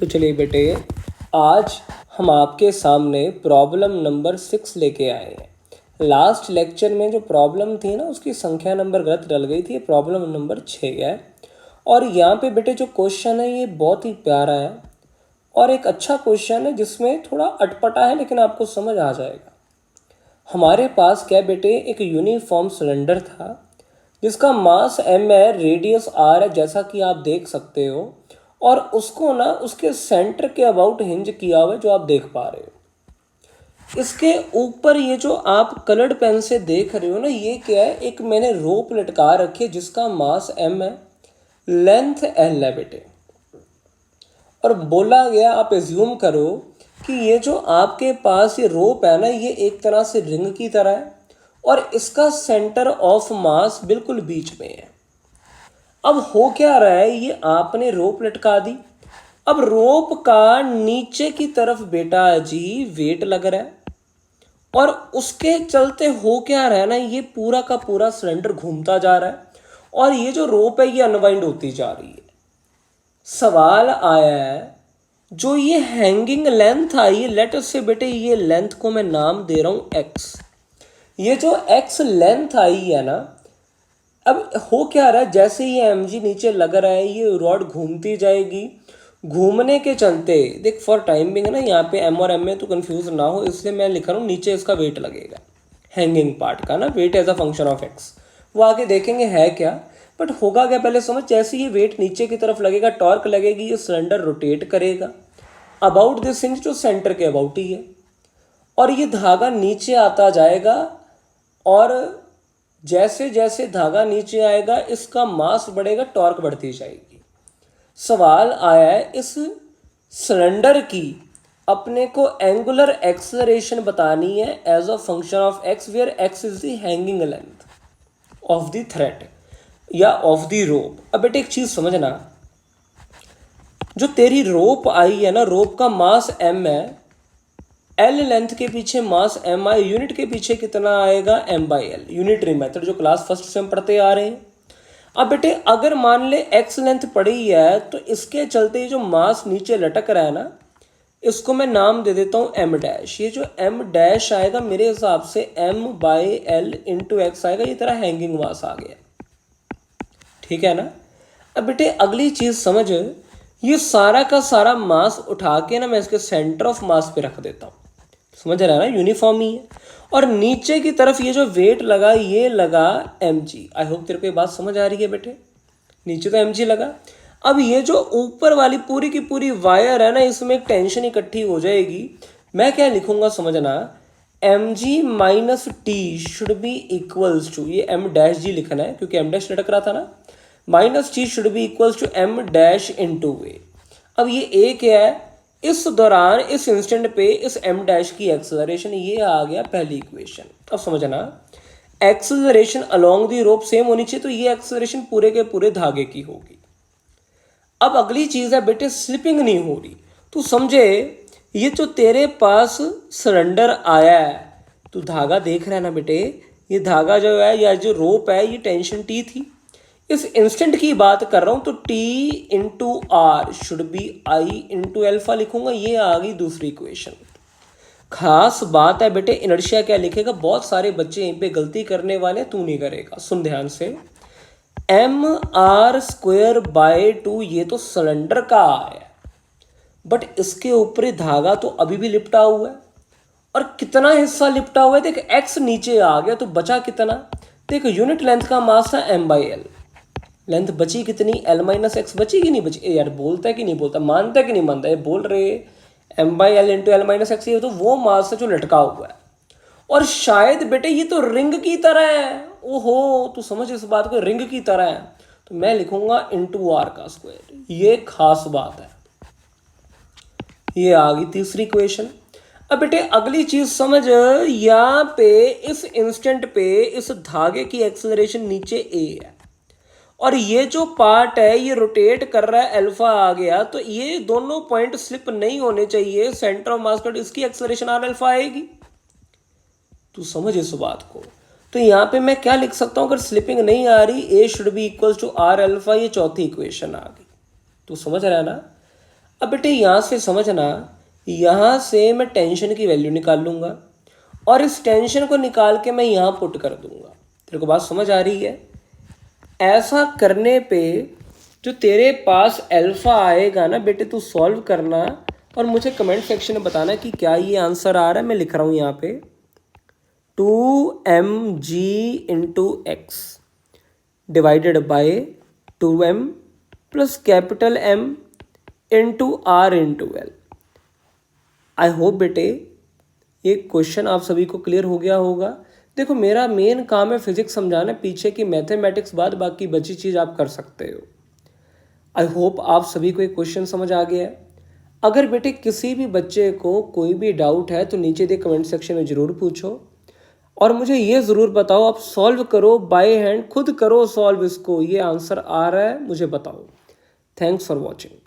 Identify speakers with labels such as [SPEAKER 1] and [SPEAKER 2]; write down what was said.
[SPEAKER 1] तो चलिए बेटे, आज हम आपके सामने प्रॉब्लम नंबर 6 लेके आए हैं। लास्ट लेक्चर में जो प्रॉब्लम थी ना, उसकी संख्या नंबर गलत डल गई थी। प्रॉब्लम नंबर 6 है। और यहाँ पे बेटे जो क्वेश्चन है ये बहुत ही प्यारा है और एक अच्छा क्वेश्चन है जिसमें थोड़ा अटपटा है, लेकिन आपको समझ आ जाएगा। हमारे पास क्या बेटे, एक यूनिफॉर्म सिलेंडर था जिसका मास m है, रेडियस r है, जैसा कि आप देख सकते हो। और उसको ना उसके सेंटर के अबाउट हिंज किया हुआ है, जो आप देख पा रहे हो। इसके ऊपर ये जो आप कलर्ड पेन से देख रहे हो ना, ये क्या है, एक मैंने रोप लटका रखी है जिसका मास m है, लेंथ l है बेटे। और बोला गया, आप एज्यूम करो कि ये जो आपके पास ये रोप है ना, ये एक तरह से रिंग की तरह है और इसका सेंटर ऑफ मास बिल्कुल बीच में है। अब हो क्या रहा है, ये आपने रोप लटका दी। अब रोप का नीचे की तरफ बेटा जी वेट लग रहा है और उसके चलते हो क्या रहा है ना, ये पूरा का पूरा सिलेंडर घूमता जा रहा है और ये जो रोप है ये अनवाइंड होती जा रही है। सवाल आया है, जो ये हैंगिंग लेंथ आई, लेट अस से बेटे ये लेंथ को मैं नाम दे रहा हूं x। ये जो x लेंथ आई है ना, अब हो क्या रहा है, जैसे ये mg नीचे लग रहा है, ये रॉड घूमती जाएगी। घूमने के चलते देख, फॉर टाइम बिंग ना, यहाँ पे m और m में तो कंफ्यूज ना हो, इसलिए मैं लिख रहा हूँ नीचे इसका वेट लगेगा, हैंगिंग पार्ट का ना, weight as a function of x। वो आगे देखेंगे है क्या, बट होगा क्या पहले समझ। जैसे ये वेट नीचे की तरफ लगेगा, टॉर्क लगेगी, ये सिलेंडर रोटेट करेगा अबाउट दिस हिंज, जो सेंटर के अबाउट ही है। और ये धागा नीचे आता जाएगा और जैसे जैसे धागा नीचे आएगा इसका मास बढ़ेगा, टॉर्क बढ़ती जाएगी। सवाल आया है, इस सिलेंडर की अपने को एंगुलर एक्सेलरेशन बतानी है as a function of x, where x is the hanging length of the thread या ऑफ द रोप। अब बेटे एक चीज समझना, जो तेरी रोप आई है ना, रोप का मास m है, l लेंथ के पीछे मास m आई, यूनिट के पीछे कितना आएगा m/l, यूनिटरी मेथड जो क्लास फर्स्ट से हम पढ़ते आ रहे हैं। अब बेटे अगर मान ले x लेंथ पड़ी है, तो इसके चलते जो मास नीचे लटक रहा है ना, इसको मैं नाम दे देता हूँ m डैश। ये जो m डैश आएगा मेरे हिसाब से m/l इंटू x आएगा, ये तरह हैंगिंग मास आ गया, ठीक है ना। अब बेटे अगली चीज समझ, ये सारा का सारा मास उठा के ना मैं इसके सेंटर ऑफ मास पे रख देता हूँ, समझ रहा है ना, यूनिफॉर्म ही है। और नीचे की तरफ ये जो वेट लगा, ये लगा mg। आई होप तेरे को ये बात समझ आ रही है बेटे, नीचे तो mg लगा। अब ये जो ऊपर वाली पूरी की पूरी वायर है ना, इसमें एक टेंशन इकट्ठी हो जाएगी। मैं क्या लिखूंगा समझना, mg minus T should be equals to, ये m डैश जी लिखना है क्योंकि m डैश लटक रहा था ना, minus T should be equals to m dash into वे। अब ये a क्या है, इस दौरान इस इंस्टेंट पे इस m डैश की एक्सेलरेशन, ये आ गया पहली इक्वेशन। अब समझना, acceleration along the rope same होनी चाहिए, तो ये एक्सेलरेशन पूरे के पूरे धागे की होगी। अब अगली चीज है बेटे, स्लिपिंग नहीं हो रही। तू समझे, ये जो तेरे पास सिलेंडर आया है, तू धागा देख रहा है ना बेटे, ये धागा जो है या जो रोप है, ये टेंशन टी थी। इस इंस्टेंट की बात कर रहा हूं, तो T into r should be I into alpha लिखूंगा, ये आ गई दूसरी इक्वेशन। खास बात है बेटे, इनर्शिया क्या लिखेगा, बहुत सारे बच्चे यहीं पे गलती करने वाले, तू नहीं करेगा, सुन ध्यान से। mr²/2, ये तो सिलेंडर का है, बट इसके ऊपर धागा तो अभी भी लिपटा हुआ है। और कितना हिस्सा लिपटा हुआ है देख, x नीचे आ गया तो बचा कितना, देख यूनिट लेंथ का मास था m/l, लेंथ बची कितनी, l-x बची कि नहीं बची। यार बोलता है कि नहीं बोलता, मानता है कि नहीं मानता, ये बोल रहे m/l इंटू l-x, ये तो वो मास है जो लटका हुआ है। और शायद बेटे ये तो रिंग की तरह है, ओहो तू समझ इस बात को, रिंग की तरह है, तो मैं लिखूंगा इंटू आर का स्क्वायर। ये खास बात है, ये आ गई तीसरी इक्वेशन। अब बेटे अगली चीज समझ, यहाँ पे इस इंस्टेंट पे इस धागे की एक्सेलरेशन नीचे a है और ये जो पार्ट है ये रोटेट कर रहा है, अल्फा आ गया, तो ये दोनों पॉइंट स्लिप नहीं होने चाहिए, सेंटर ऑफ मास पर इसकी एक्सेलरेशन आर अल्फा आएगी। तू समझ इस बात को, तो यहाँ पे मैं क्या लिख सकता हूँ, अगर स्लिपिंग नहीं आ रही, a should be equal to r alpha, ये चौथी इक्वेशन आ गई। तू समझ रहा है ना। अब बेटे यहाँ से समझना, यहाँ से मैं टेंशन की वैल्यू निकाल लूँगा और इस टेंशन को निकाल के मैं यहाँ पुट कर दूँगा। तेरे को बात समझ आ रही है? ऐसा करने पे जो तेरे पास अल्फा आएगा ना बेटे, तू सॉल्व करना और मुझे कमेंट सेक्शन में बताना कि क्या ये आंसर आ रहा है। मैं लिख रहा हूँ यहाँ पे 2mg into x divided by 2m plus capital M into r into l. I hope बेटे ये क्वेश्चन आप सभी को क्लियर हो गया होगा। देखो मेरा मेन काम है फिजिक्स समझाना, पीछे की मैथमेटिक्स बाद बाकी बची चीज़ आप कर सकते हो। आई होप आप सभी को एक क्वेश्चन समझ आ गया है। अगर बेटे किसी भी बच्चे को कोई भी डाउट है तो नीचे दे कमेंट सेक्शन में ज़रूर पूछो और मुझे ये ज़रूर बताओ, आप सॉल्व करो बाय हैंड, खुद करो सॉल्व इसको, ये आंसर आ रहा है मुझे बताओ। Thanks for watching.